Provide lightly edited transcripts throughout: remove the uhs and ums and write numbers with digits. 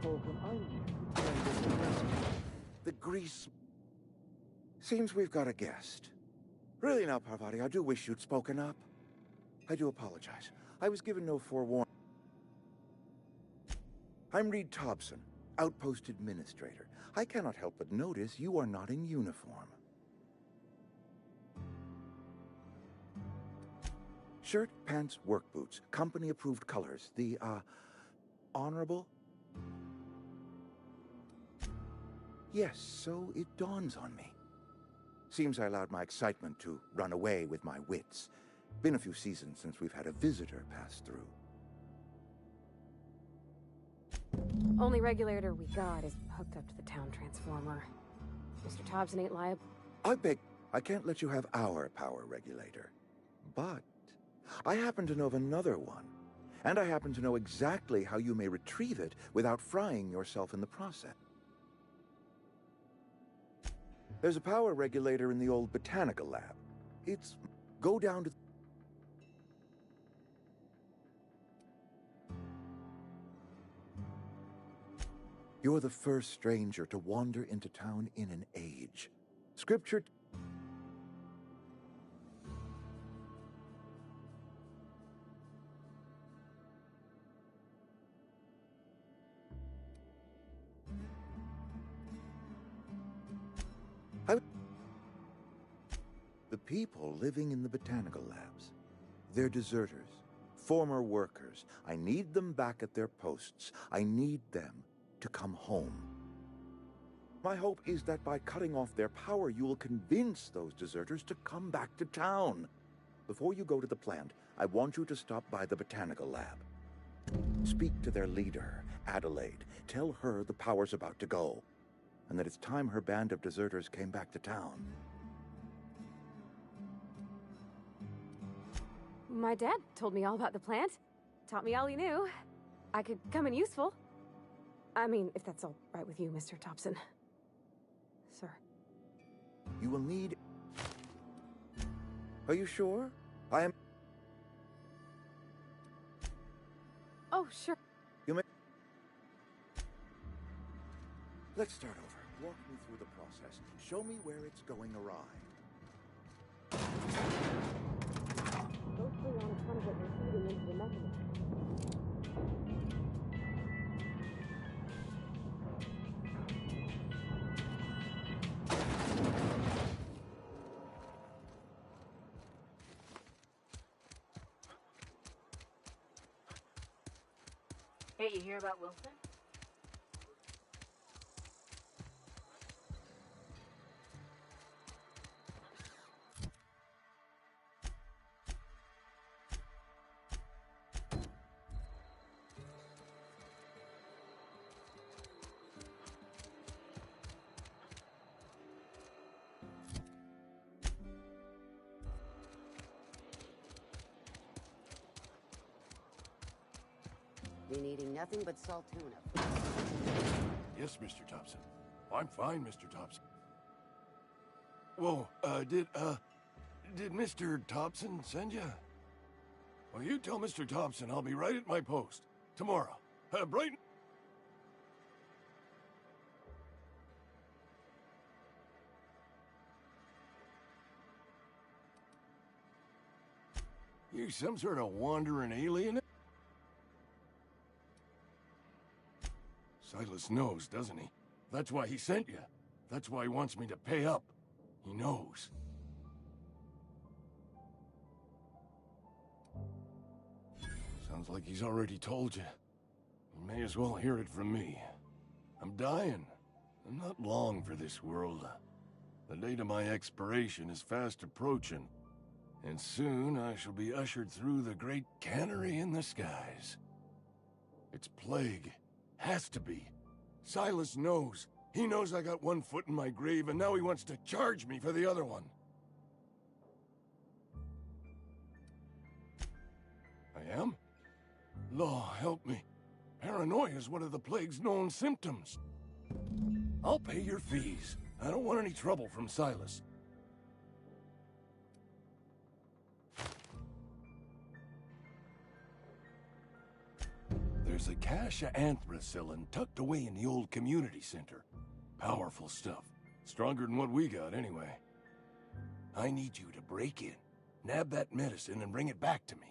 call from Ireland. The grease... Seems we've got a guest. Really now, Parvati, I do wish you'd spoken up. I do apologize. I was given no forewarning. I'm Reed Thompson, Outpost Administrator. I cannot help but notice you are not in uniform. Shirt, pants, work boots, company-approved colors. The, honorable? Yes, so it dawns on me. Seems I allowed my excitement to run away with my wits. Been a few seasons since we've had a visitor pass through. Only regulator we got is hooked up to the town transformer. Mr. Thompson ain't liable. I beg, I can't let you have our power regulator. But I happen to know of another one. And I happen to know exactly how you may retrieve it without frying yourself in the process. There's a power regulator in the old botanical lab. It's... go down to... You're the first stranger to wander into town in an age. Scripture... The people living in the botanical labs. They're deserters, former workers. I need them back at their posts. I need them to come home. My hope is that by cutting off their power, you will convince those deserters to come back to town. Before you go to the plant, I want you to stop by the botanical lab. Speak to their leader, Adelaide. Tell her the power's about to go, and that it's time her band of deserters came back to town. My dad told me all about the plant. Taught me all he knew. I could come in useful. I mean, if that's all right with you, Mr. Thompson. Sir. You will need... Are you sure? I am... Oh, sure. You may... Let's start over. Walk me through the process. Show me where it's going awry. Go stay on in front of it and feeding into the mechanism. Hey, you hear about Wilson? Been eating nothing but salt tuna. Yes, Mr. Thompson. I'm fine, Mr. Thompson. Whoa, did Mr. Thompson send you? Well, you tell Mr. Thompson I'll be right at my post. Tomorrow. Bright... You some sort of wandering alien? Silas knows, doesn't he? That's why he sent you. That's why he wants me to pay up. He knows. Sounds like he's already told you. You may as well hear it from me. I'm dying. I'm not long for this world. The date of my expiration is fast approaching. And soon I shall be ushered through the great cannery in the skies. It's plague. Has to be. Silas knows. He knows I got one foot in my grave, and now he wants to charge me for the other one. I am? Law, help me. Paranoia is one of the plague's known symptoms. I'll pay your fees. I don't want any trouble from Silas. There's There's a cache of anthracillin tucked away in the old community center. Powerful stuff. Stronger than what we got, anyway. I need you to break in, nab that medicine, and bring it back to me.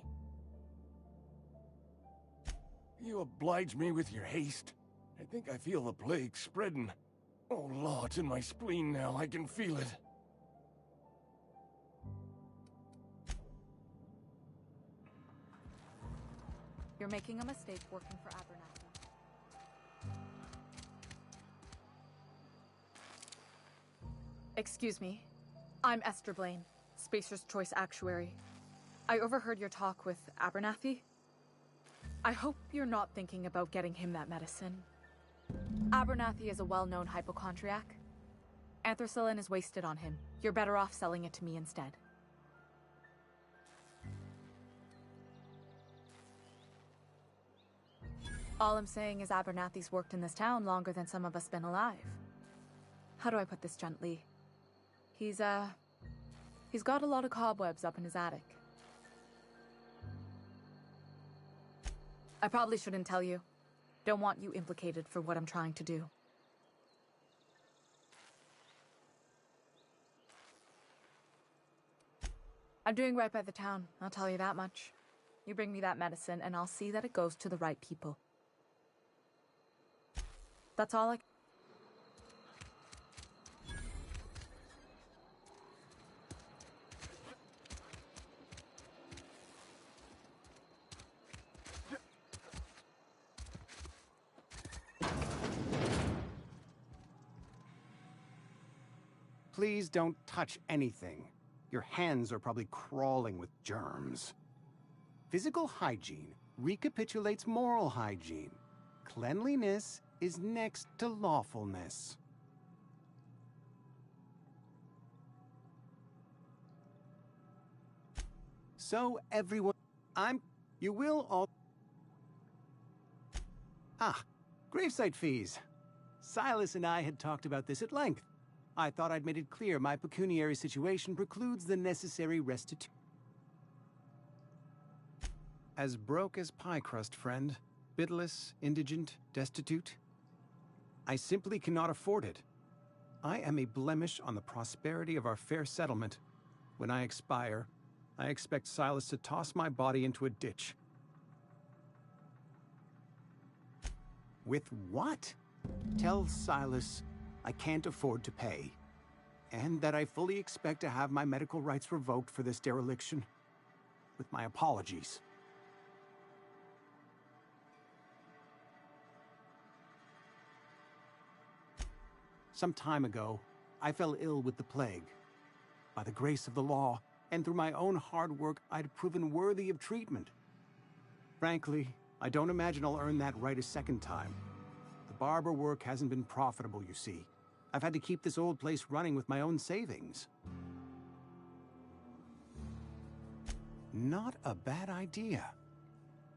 You oblige me with your haste. I think I feel the plague spreading. Oh, Lord, it's in my spleen now. I can feel it. You're making a mistake working for Abernathy. Excuse me. I'm Esther Blaine, Spacer's Choice Actuary. I overheard your talk with Abernathy. I hope you're not thinking about getting him that medicine. Abernathy is a well-known hypochondriac. Anthracillin is wasted on him. You're better off selling it to me instead. All I'm saying is Abernathy's worked in this town longer than some of us been alive. How do I put this gently? He's got a lot of cobwebs up in his attic. I probably shouldn't tell you. Don't want you implicated for what I'm trying to do. I'm doing right by the town, I'll tell you that much. You bring me that medicine and I'll see that it goes to the right people. That's all I... Please don't touch anything. Your hands are probably crawling with germs. Physical hygiene recapitulates moral hygiene. Cleanliness is next to lawfulness. So everyone... You will all... Gravesite fees. Silas and I had talked about this at length. I thought I'd made it clear my pecuniary situation precludes the necessary restitution. As broke as pie crust, friend. Bitless, indigent, destitute. I simply cannot afford it. I am a blemish on the prosperity of our fair settlement. When I expire, I expect Silas to toss my body into a ditch. With what? Tell Silas I can't afford to pay, and that I fully expect to have my medical rights revoked for this dereliction. With my apologies. Some time ago, I fell ill with the plague. By the grace of the law, and through my own hard work, I'd proven worthy of treatment. Frankly, I don't imagine I'll earn that right a second time. The barber work hasn't been profitable, you see. I've had to keep this old place running with my own savings. Not a bad idea.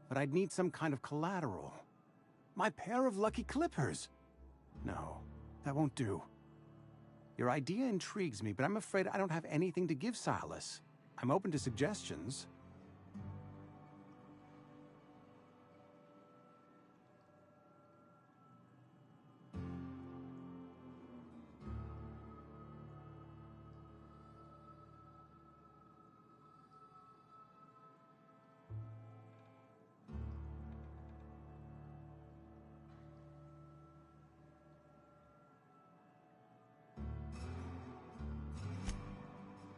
But I'd need some kind of collateral. My pair of lucky clippers! No, that won't do. Your idea intrigues me, but I'm afraid I don't have anything to give Silas. I'm open to suggestions.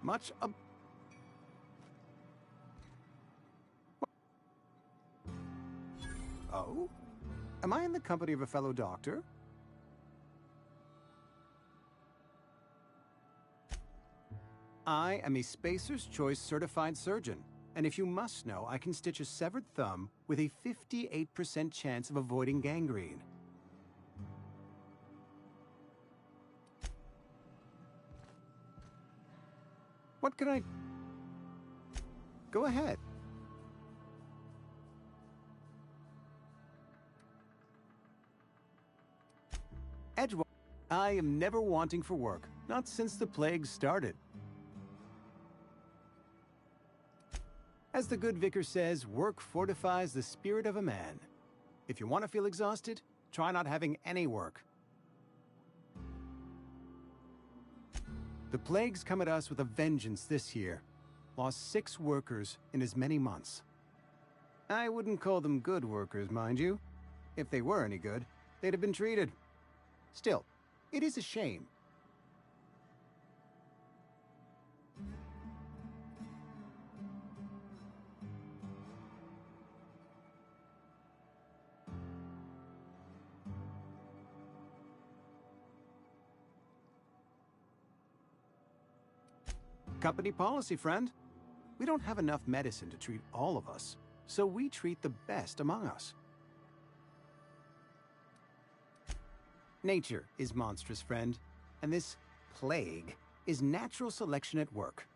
Much ob- Oh? Am I in the company of a fellow doctor? I am a Spacer's Choice certified surgeon, and if you must know, I can stitch a severed thumb with a 58% chance of avoiding gangrene. What can I... Go ahead. Edgewater. I am never wanting for work, not since the plague started. As the good vicar says, work fortifies the spirit of a man. If you want to feel exhausted, try not having any work. The plague's come at us with a vengeance this year. Lost 6 workers in as many months. I wouldn't call them good workers, mind you. If they were any good, they'd have been treated. Still, it is a shame. Company policy, friend. We don't have enough medicine to treat all of us, so we treat the best among us. Nature is monstrous, friend, and this plague is natural selection at work.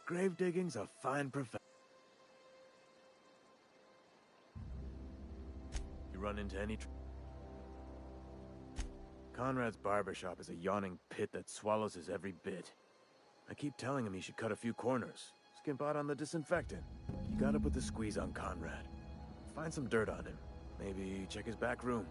Grave digging's a fine profession. You run into any Conrad's barbershop is a yawning pit that swallows his every bit. I keep telling him he should cut a few corners. Skimp out on the disinfectant. You gotta put the squeeze on Conrad. Find some dirt on him. Maybe check his back room.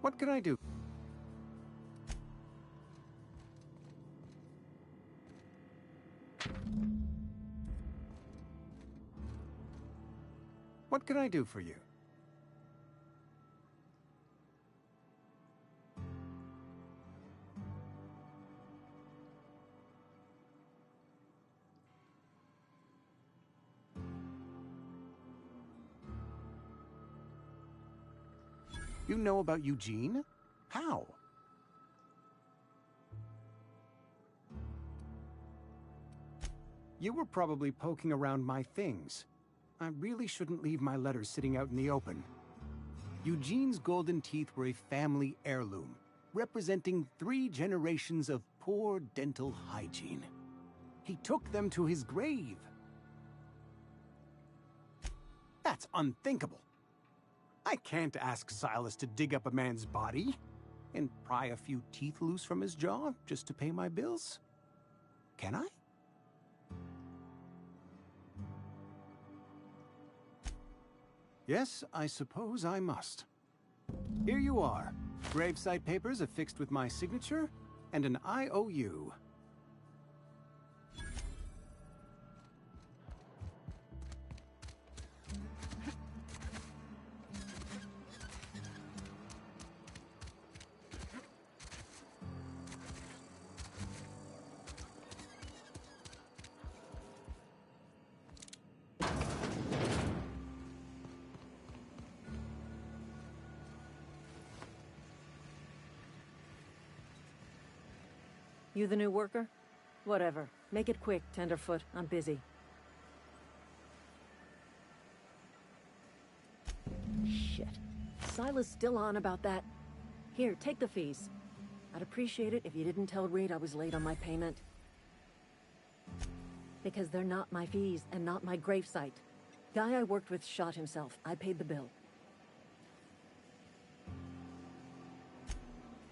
What can I do? What can I do for you? You know about Eugene? How? You were probably poking around my things. I really shouldn't leave my letters sitting out in the open. Eugene's golden teeth were a family heirloom, representing 3 generations of poor dental hygiene. He took them to his grave. That's unthinkable. I can't ask Silas to dig up a man's body and pry a few teeth loose from his jaw just to pay my bills. Can I? Yes, I suppose I must. Here you are. Gravesite papers affixed with my signature and an IOU. You the new worker? Whatever. Make it quick, Tenderfoot. I'm busy. Shit. Silas still on about that. Here, take the fees. I'd appreciate it if you didn't tell Reed I was late on my payment. Because they're not my fees and not my gravesite. Guy I worked with shot himself. I paid the bill.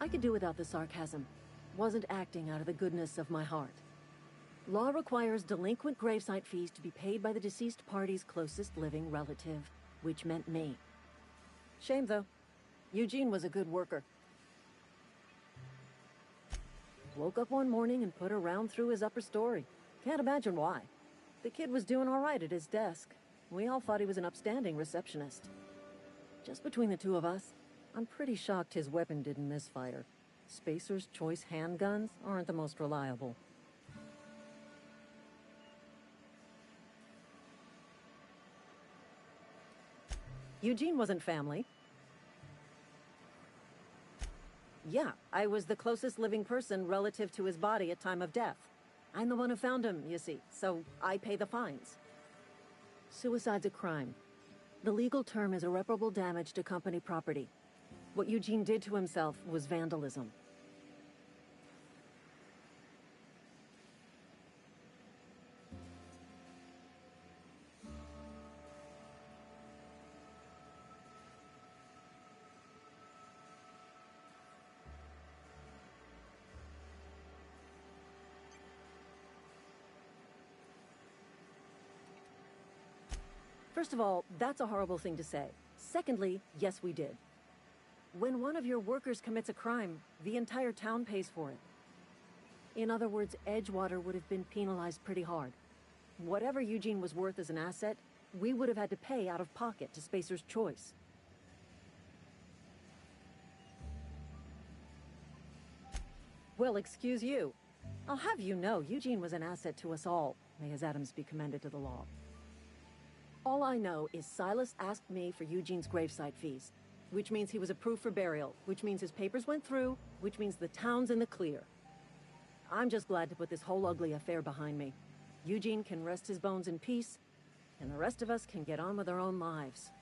I could do without the sarcasm. Wasn't acting out of the goodness of my heart. Law requires delinquent gravesite fees to be paid by the deceased party's closest living relative, which meant me. Shame, though. Eugene was a good worker. Woke up one morning and put a round through his upper story. Can't imagine why. The kid was doing all right at his desk. We all thought he was an upstanding receptionist. Just between the two of us, I'm pretty shocked his weapon didn't misfire. Spacer's Choice handguns aren't the most reliable. Eugene wasn't family. Yeah, I was the closest living person relative to his body at time of death. I'm the one who found him, you see, so I pay the fines. Suicide's a crime. The legal term is irreparable damage to company property. What Eugene did to himself was vandalism. First of all, that's a horrible thing to say. Secondly, yes, we did. When one of your workers commits a crime, the entire town pays for it. In other words, Edgewater would have been penalized pretty hard. Whatever Eugene was worth as an asset, we would have had to pay out of pocket to Spacer's Choice. Well, excuse you. I'll have you know, Eugene was an asset to us all. May his atoms be commended to the law. All I know is Silas asked me for Eugene's gravesite fees, which means he was approved for burial, which means his papers went through, which means the town's in the clear. I'm just glad to put this whole ugly affair behind me. Eugene can rest his bones in peace, and the rest of us can get on with our own lives.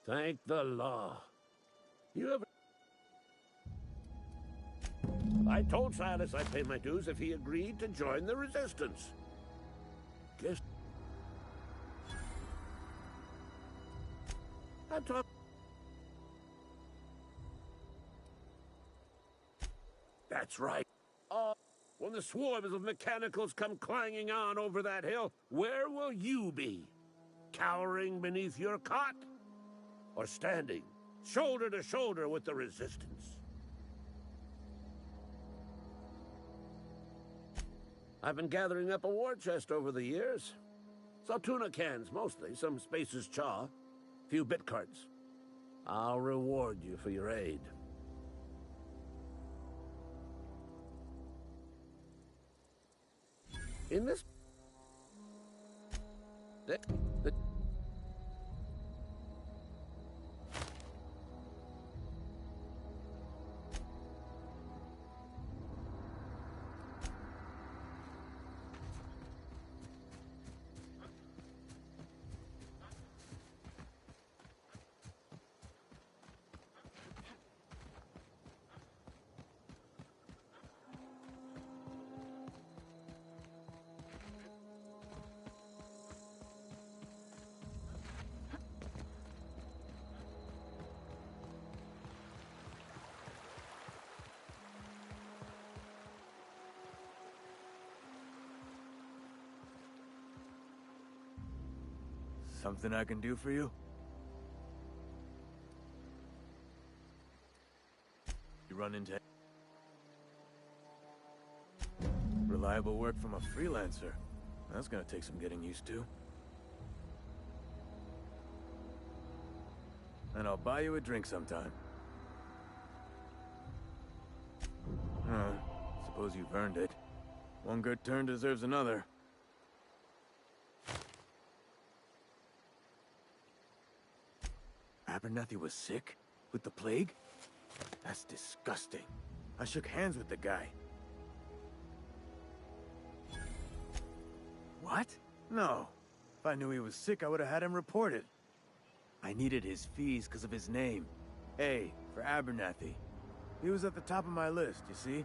Thank the law. You have... I told Silas I'd pay my dues if he agreed to join the resistance. Guess... I'm talking... That's right. When the swarms of mechanicals come clanging on over that hill, where will you be? Cowering beneath your cot? Or standing, shoulder to shoulder with the resistance? I've been gathering up a war chest over the years. Saltuna cans, mostly, some Spacer's Chaw, few bit carts. I'll reward you for your aid. In this... Something I can do for you? You run into... reliable work from a freelancer. That's gonna take some getting used to. And I'll buy you a drink sometime. Suppose you've earned it. One good turn deserves another. Abernathy was sick? With the plague? That's disgusting. I shook hands with the guy. What? No. If I knew he was sick, I would have had him reported. I needed his fees because of his name. A, for Abernathy. He was at the top of my list, you see?